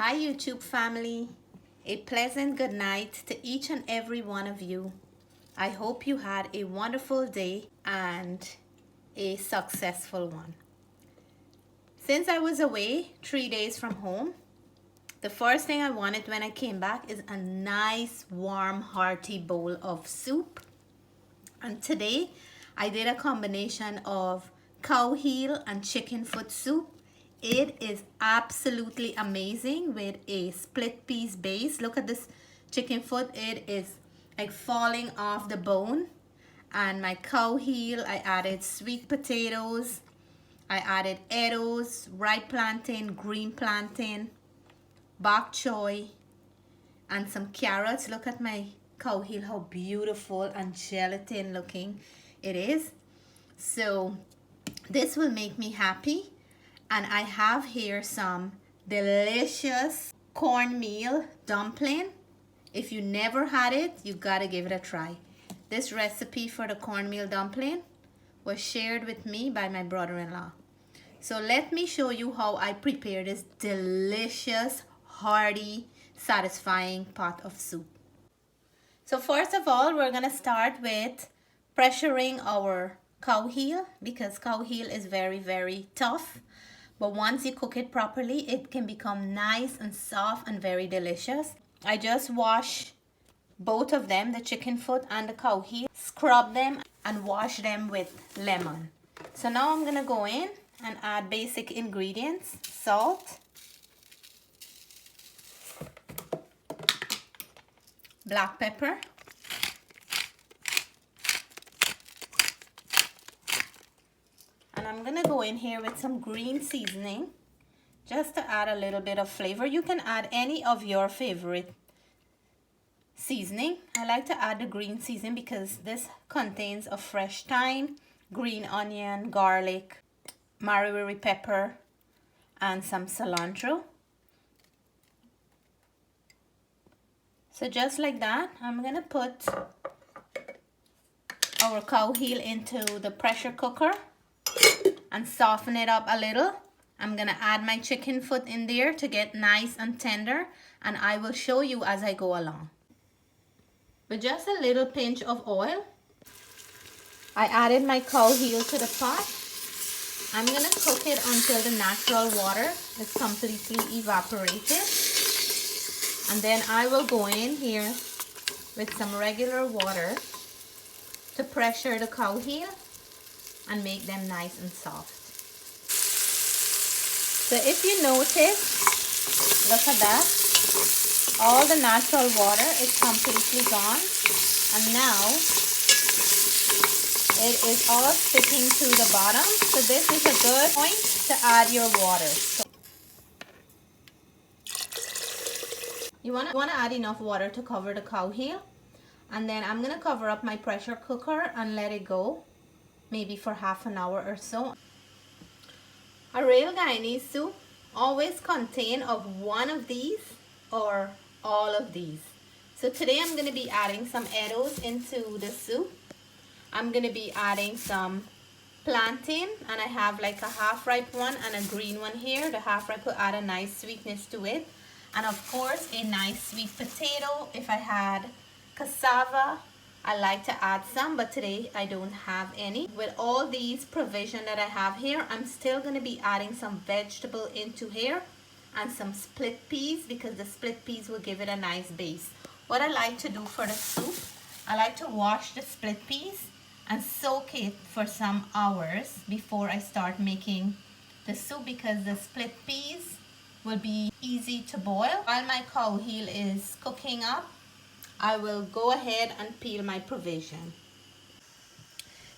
Hi YouTube family, a pleasant good night to each and every one of you. I hope you had a wonderful day and a successful one. Since I was away 3 days from home, the first thing I wanted when I came back is a nice warm hearty bowl of soup. And today I did a combination of cow heel and chicken foot soup. It is absolutely amazing with a split piece base. Look at this chicken foot. It is like falling off the bone. And my cow heel, I added sweet potatoes. I added eddoes, ripe plantain, green plantain, bok choy, and some carrots. Look at my cow heel, how beautiful and gelatin looking it is. So this will make me happy. And I have here some delicious cornmeal dumpling. If you never had it, you gotta give it a try. This recipe for the cornmeal dumpling was shared with me by my brother-in-law. So let me show you how I prepare this delicious, hearty, satisfying pot of soup. So first of all, we're gonna start with pressuring our cow heel because cow heel is very, very tough. But once you cook it properly, it can become nice and soft and very delicious. I just wash both of them, the chicken foot and the cow heel, scrub them and wash them with lemon. So now I'm gonna go in and add basic ingredients: salt, black pepper, and I'm gonna go in here with some green seasoning just to add a little bit of flavor. You can add any of your favorite seasoning. I like to add the green seasoning because this contains a fresh thyme, green onion, garlic, marjoram pepper, and some cilantro. So just like that, I'm gonna put our cow heel into the pressure cooker and soften it up a little. I'm gonna add my chicken foot in there to get nice and tender, and I will show you as I go along. With just a little pinch of oil, I added my cow heel to the pot. I'm gonna cook it until the natural water is completely evaporated. And then I will go in here with some regular water to pressure the cow heel and make them nice and soft. So if you notice, look at that, all the natural water is completely gone, and now it is all sticking to the bottom. So this is a good point to add your water. So you want to add enough water to cover the cow heel, and then I'm going to cover up my pressure cooker and let it go maybe for half an hour or so. A real Guyanese soup always contains of one of these or all of these. So today I'm going to be adding some eddoes into the soup. I'm going to be adding some plantain, and I have like a half ripe one and a green one here. The half ripe will add a nice sweetness to it. And of course a nice sweet potato. If I had cassava, I like to add some, but today I don't have any. With all these provision that I have here, I'm still going to be adding some vegetable into here and some split peas because the split peas will give it a nice base. What I like to do for the soup, I like to wash the split peas and soak it for some hours before I start making the soup because the split peas will be easy to boil. While my cow heel is cooking up, I will go ahead and peel my provision.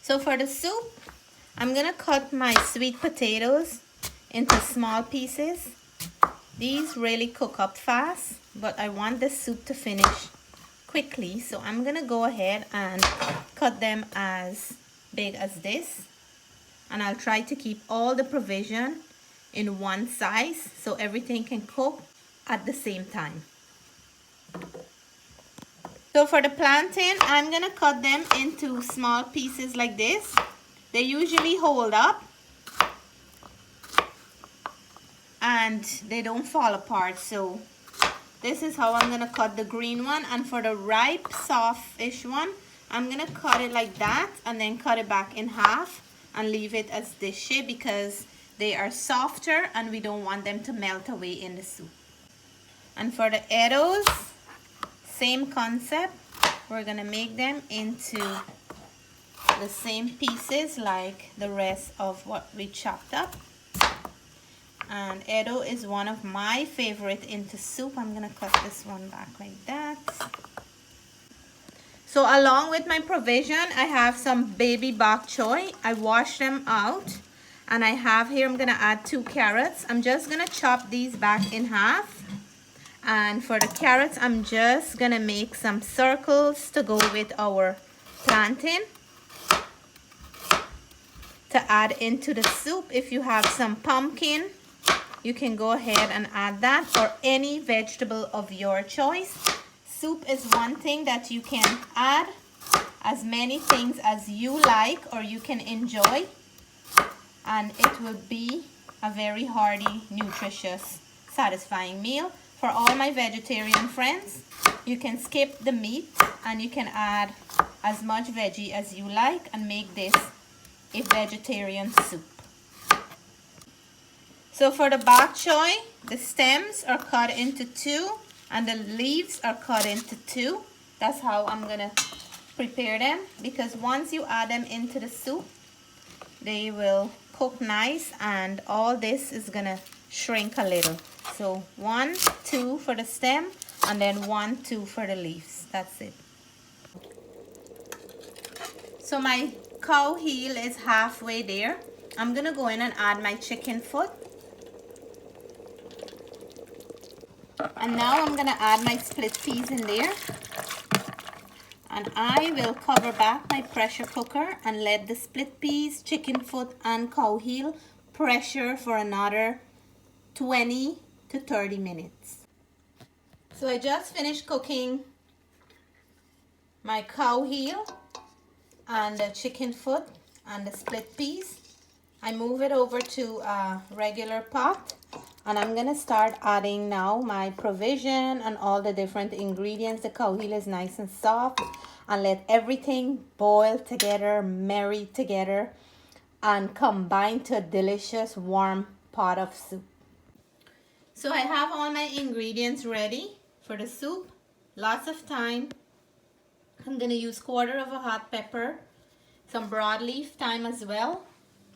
So for the soup, I'm gonna cut my sweet potatoes into small pieces. These really cook up fast, but I want the soup to finish quickly, so I'm gonna go ahead and cut them as big as this, and I'll try to keep all the provision in one size so everything can cook at the same time. So for the plantain, I'm gonna cut them into small pieces like this. They usually hold up. and they don't fall apart. So this is how I'm gonna cut the green one, and for the ripe soft-ish one, I'm gonna cut it like that and then cut it back in half and leave it as this shape because they are softer and we don't want them to melt away in the soup. And for the eddoes, same concept. We're gonna make them into the same pieces like the rest of what we chopped up. And eddo is one of my favorite into soup. I'm gonna cut this one back like that. So along with my provision, I have some baby bok choy. I washed them out, and I have here, I'm gonna add 2 carrots. I'm just gonna chop these back in half. And for the carrots, I'm just gonna make some circles to go with our plantain to add into the soup. If you have some pumpkin, you can go ahead and add that, or any vegetable of your choice. Soup is one thing that you can add as many things as you like or you can enjoy, and it will be a very hearty, nutritious, satisfying meal. For all my vegetarian friends, you can skip the meat and you can add as much veggie as you like and make this a vegetarian soup. So for the bok choy, the stems are cut into 2 and the leaves are cut into 2. That's how I'm gonna prepare them, because once you add them into the soup, they will cook nice and all this is gonna shrink a little. So 1, 2 for the stem, and then 1, 2 for the leaves. That's it. So my cow heel is halfway there. I'm gonna go in and add my chicken foot. And now I'm gonna add my split peas in there. And I will cover back my pressure cooker and let the split peas, chicken foot, and cow heel pressure for another 20 to 30 minutes. So I just finished cooking my cow heel and the chicken foot and the split peas. I move it over to a regular pot, and I'm gonna start adding now my provision and all the different ingredients. The cow heel is nice and soft, and let everything boil together, marry together, and combine to a delicious warm pot of soup. So I have all my ingredients ready for the soup. Lots of thyme. I'm gonna use 1/4 of a hot pepper, some broadleaf thyme as well,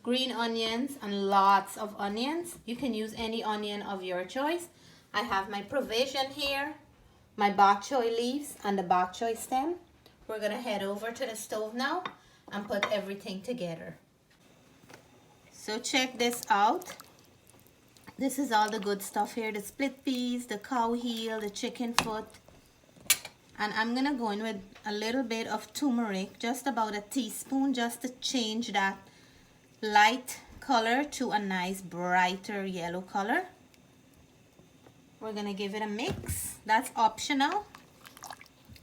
green onions, and lots of onions. You can use any onion of your choice. I have my provision here, my bok choy leaves and the bok choy stem. We're gonna head over to the stove now and put everything together. So check this out. This is all the good stuff here, the split peas, the cow heel, the chicken foot. And I'm gonna go in with a little bit of turmeric, just about a teaspoon, just to change that light color to a nice brighter yellow color. We're gonna give it a mix. That's optional,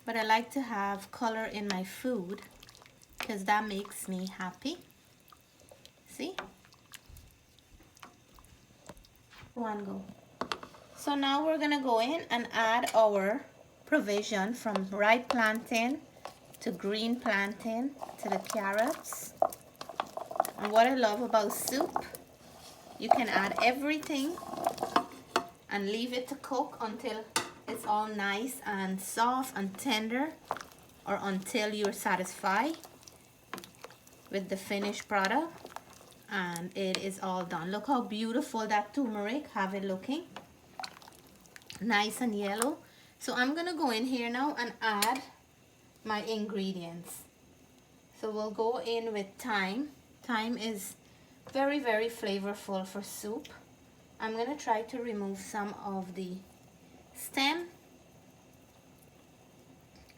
but I like to have color in my food because that makes me happy. See? One go. So now we're gonna go in and add our provision from ripe plantain to green plantain to the carrots. And what I love about soup, you can add everything and leave it to cook until it's all nice and soft and tender, or until you're satisfied with the finished product and it is all done. Look how beautiful that turmeric have it looking, nice and yellow. So I'm gonna go in here now and add my ingredients. So we'll go in with thyme. Thyme is very, very flavorful for soup. I'm gonna try to remove some of the stem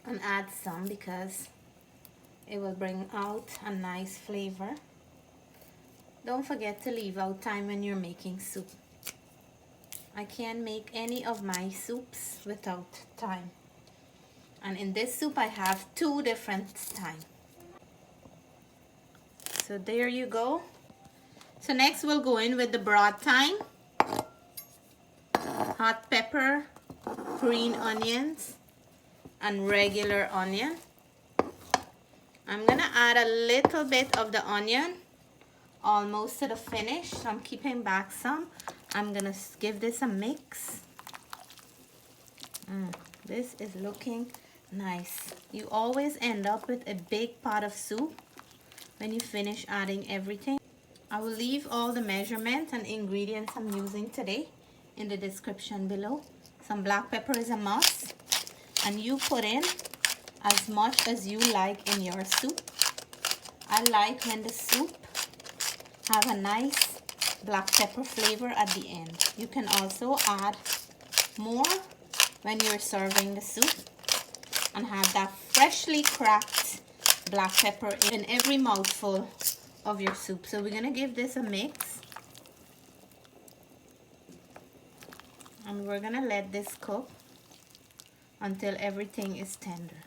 and add some because it will bring out a nice flavor. Don't forget to leave out thyme when you're making soup. I can't make any of my soups without thyme. And in this soup I have 2 different thyme. So there you go. So next we'll go in with the broad thyme. hot pepper, green onions, and regular onion. I'm gonna add a little bit of the onion, almost to the finish, so I'm keeping back some. I'm gonna give this a mix. This is looking nice. You always end up with a big pot of soup when you finish adding everything. I will leave all the measurements and ingredients I'm using today in the description below. Some black pepper is a must, and you put in as much as you like in your soup. I like when the soup have a nice black pepper flavor at the end. You can also add more when you're serving the soup and have that freshly cracked black pepper in every mouthful of your soup. So we're gonna give this a mix, and we're gonna let this cook until everything is tender.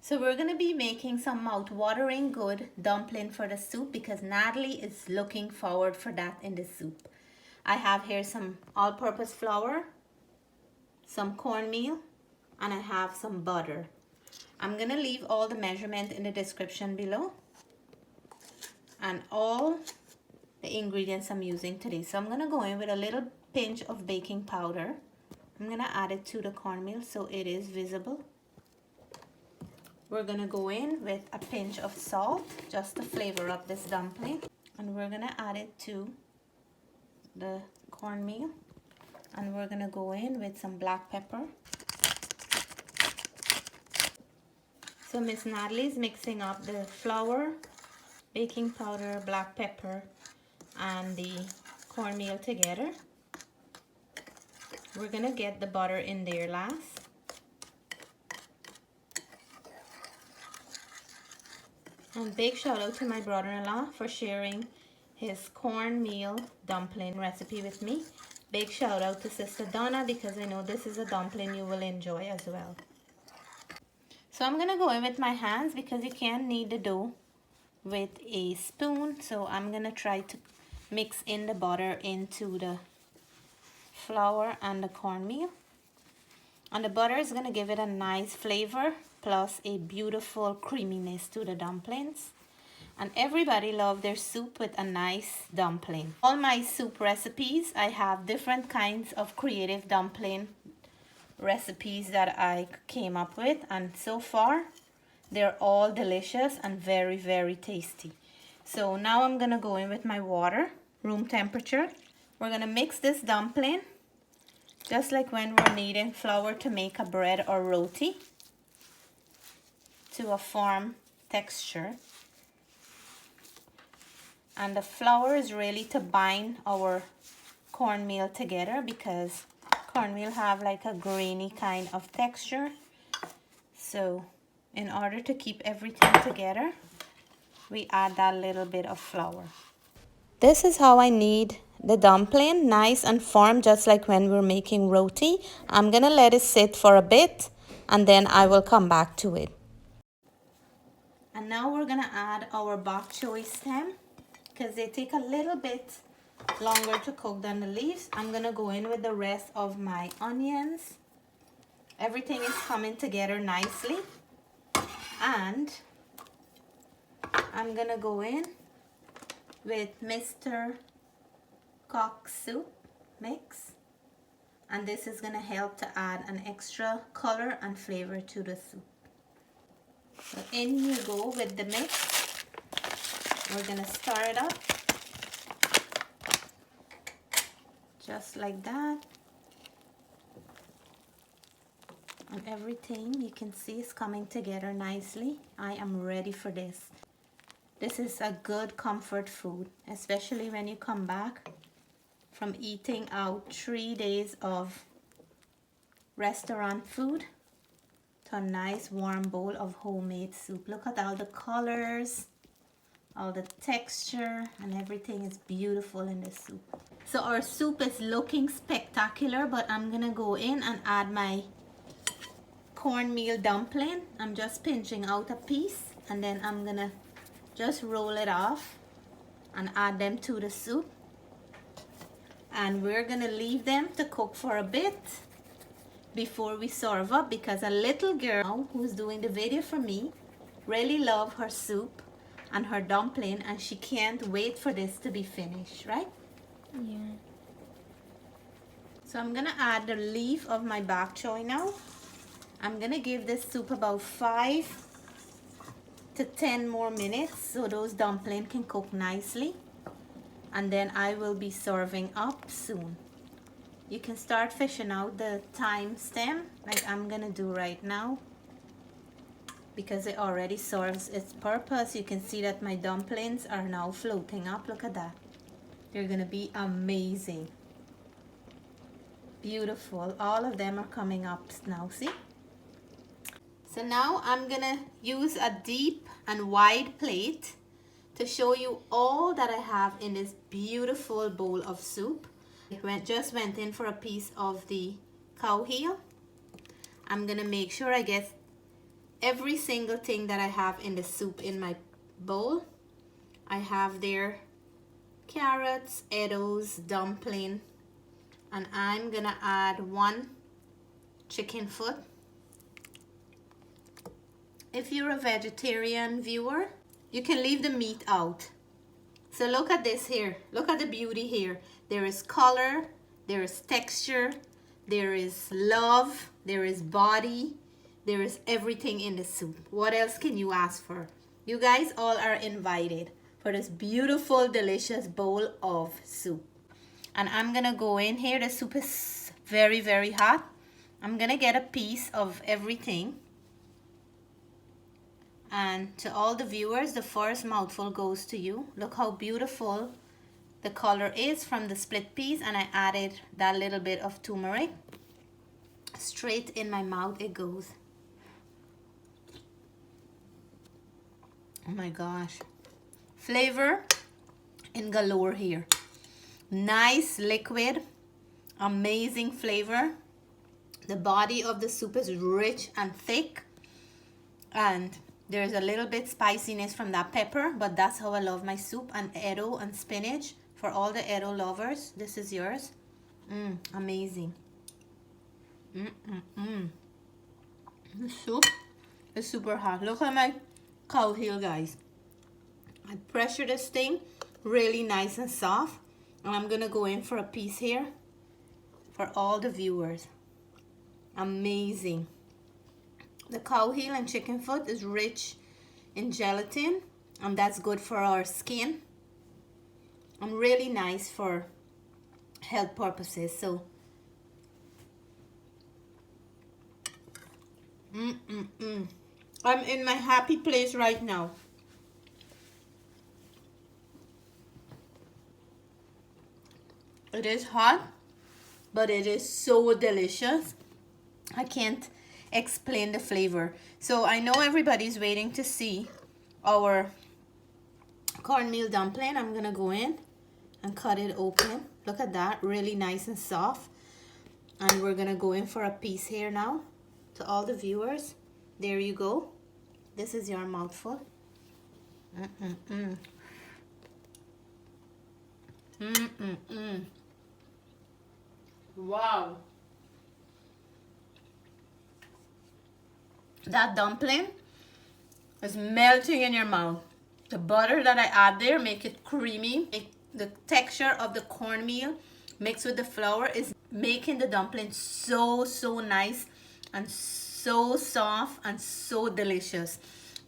So we're gonna be making some mouth-watering good dumpling for the soup because Natalie is looking forward for that in the soup. I have here some all-purpose flour, some cornmeal, and I have some butter. I'm gonna leave all the measurement in the description below and all the ingredients I'm using today. So I'm gonna go in with a little pinch of baking powder. I'm gonna add it to the cornmeal so it is visible. We're gonna go in with a pinch of salt just to flavor up this dumpling, and we're gonna add it to the cornmeal, and we're gonna go in with some black pepper. So Miss Natalie is mixing up the flour, baking powder, black pepper, and the cornmeal together. We're gonna get the butter in there last. And big shout out to my brother-in-law for sharing his cornmeal dumpling recipe with me. Big shout out to Sister Donna because I know this is a dumpling you will enjoy as well. So I'm gonna go in with my hands because you can't knead the dough with a spoon. So I'm gonna try to mix in the butter into the flour and the cornmeal. And the butter is gonna give it a nice flavor plus a beautiful creaminess to the dumplings. And everybody loves their soup with a nice dumpling. All my soup recipes, I have different kinds of creative dumpling recipes that I came up with, and so far they're all delicious and very, very tasty. So now I'm gonna go in with my water, room temperature. We're gonna mix this dumpling just like when we're kneading flour to make a bread or roti to a firm texture. And the flour is really to bind our cornmeal together because cornmeal have like a grainy kind of texture. So in order to keep everything together, we add that little bit of flour. This is how I knead the dumpling, nice and firm, just like when we're making roti. I'm gonna let it sit for a bit and then I will come back to it. And now we're gonna add our bok choy stem because they take a little bit longer to cook than the leaves. I'm gonna go in with the rest of my onions. Everything is coming together nicely, and I'm gonna go in with Mr. Cock soup mix, and this is gonna help to add an extra color and flavor to the soup. So in you go with the mix. We're gonna stir it up just like that, and everything you can see is coming together nicely. I am ready for this. This is a good comfort food, especially when you come back from eating out 3 days of restaurant food to a nice warm bowl of homemade soup. Look at all the colors, all the texture, and everything is beautiful in the soup. So our soup is looking spectacular, but I'm gonna go in and add my cornmeal dumpling. I'm just pinching out a piece, and then I'm gonna just roll it off and add them to the soup. And we're gonna leave them to cook for a bit before we serve up, because a little girl who's doing the video for me really love her soup and her dumpling, and she can't wait for this to be finished, right? Yeah. So I'm gonna add the leaf of my bok choy now. I'm gonna give this soup about 5 to 10 more minutes so those dumplings can cook nicely, and then I will be serving up soon. You can start fishing out the thyme stem like I'm gonna do right now, because it already serves its purpose. You can see that my dumplings are now floating up. Look at that. They're gonna be amazing. Beautiful. All of them are coming up now, see? So now I'm gonna use a deep and wide plate to show you all that I have in this beautiful bowl of soup. Just went in for a piece of the cow heel. I'm gonna make sure I get every single thing that I have in the soup in my bowl. I have there carrots, eddoes, dumpling, and I'm gonna add 1 chicken foot. If you're a vegetarian viewer, you can leave the meat out. So look at this here. Look at the beauty here. There is color, there is texture, there is love, there is body, there is everything in the soup. What else can you ask for? You guys all are invited for this beautiful, delicious bowl of soup. And I'm gonna go in here. The soup is very, very hot. I'm gonna get a piece of everything. And to all the viewers, the first mouthful goes to you. Look how beautiful the color is from the split peas, and I added that little bit of turmeric. Straight in my mouth it goes. Oh my gosh. Flavor in galore here. Nice liquid, amazing flavor. The body of the soup is rich and thick, and there's a little bit spiciness from that pepper, but that's how I love my soup. And eddo and spinach, for all the eddo lovers, this is yours. Amazing. The soup is super hot. Look at my cow heel, guys. I pressure this thing really nice and soft, and I'm gonna go in for a piece here for all the viewers. Amazing. The cow heel and chicken foot is rich in gelatin, and that's good for our skin and really nice for health purposes. So I'm in my happy place right now. It is hot, but it is so delicious. I can't explain the flavor. So I know everybody's waiting to see our cornmeal dumpling. I'm gonna go in and cut it open. Look at that, really nice and soft. And we're gonna go in for a piece here now. To all the viewers, there you go. This is your mouthful. Wow. That dumpling is melting in your mouth. The butter that I add there make it creamy. The texture of the cornmeal mixed with the flour is making the dumpling so nice and so soft and so delicious.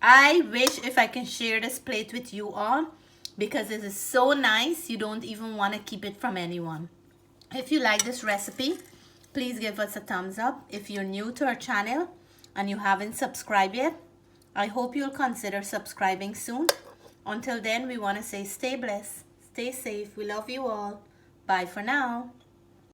I wish if I can share this plate with you all, because it is so nice you don't even want to keep it from anyone. If you like this recipe, please give us a thumbs up. If you're new to our channel and you haven't subscribed yet, I hope you'll consider subscribing soon. Until then, we want to say stay blessed, stay safe. We love you all. Bye for now.